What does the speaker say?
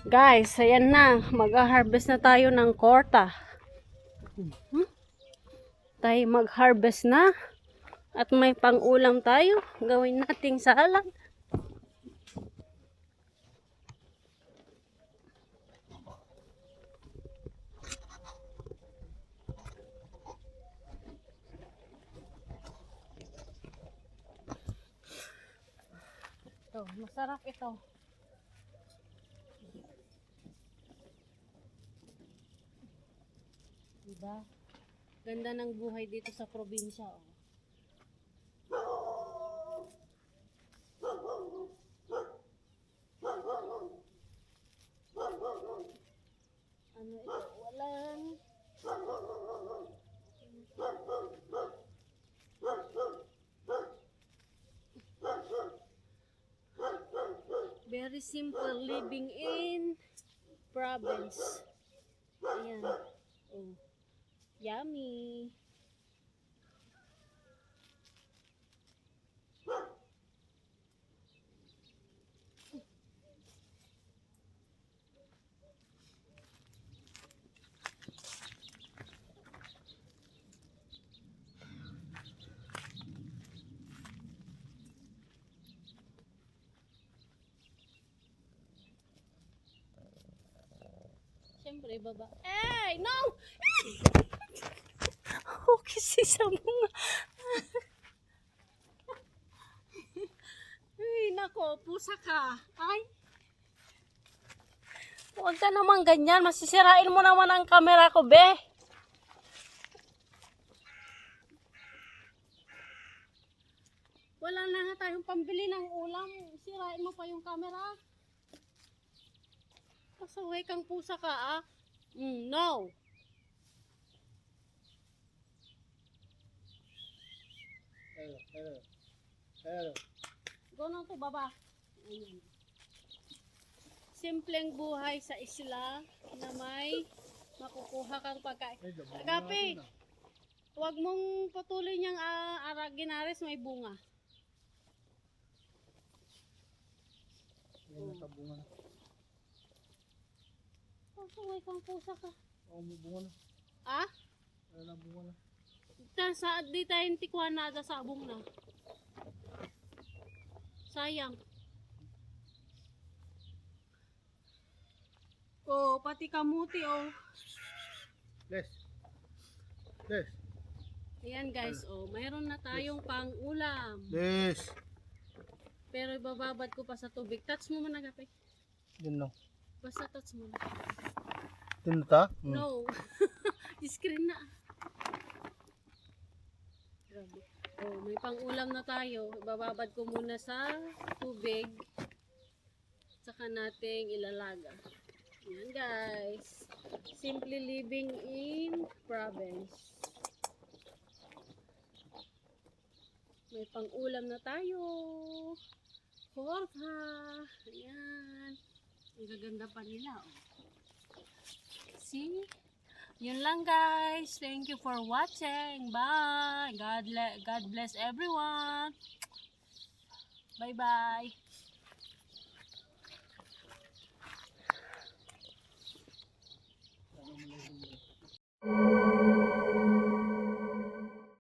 Guys, ayan na. Mag-harvest na tayo ng korta. Tayo mag-harvest na. At may pang-ulam tayo. Gawin nating salad. Ito, masarap ito. Diba? Ganda ng buhay dito sa probinsya, oh. Ano ito? Walang very simple living in province. Ayan. Oh. Yummy. Siyempre, baba. Hey, no! Okay, sisa mo nga. Ay, nako, pusa ka. Ay. Huwag ka naman ganyan. Masisirain mo naman ang camera ko, be. Wala na nga tayong pambili ng ulam. Sirain mo pa yung camera. Pasaway kang pusa ka, ah. No. Hello. Go na to, baba. Ayan. Simpleng buhay sa isla na may makukuha kang pagkain. Agape, huwag mong patuloy niyang araginaris, may bunga. Ayan na bunga na. Pasaway kang pusa ka. Oo, may bunga na. Ah? Ayan na bunga na. Sa di tayong tikwan na sa sabong na. Sayang. Oh, pati kamuti, oh. Les. Ayan guys, oh, mayroon na tayong pang-ulam. Les. Pero ibababad ko pa sa tubig. Touch mo man agape. Yun lang. Basta touch mo na. Yun ta? No. Screen na. Grabe. Oh, may pang-ulam na tayo. Ibababad ko muna sa tubig. Saka nating ilalaga. Ayan guys. Simply living in province. May pang-ulam na tayo. Korta. Ayan. Ang gaganda pa nila. Oh. See? Yun lang guys. Thank you for watching. Bye. God bless everyone. Bye bye.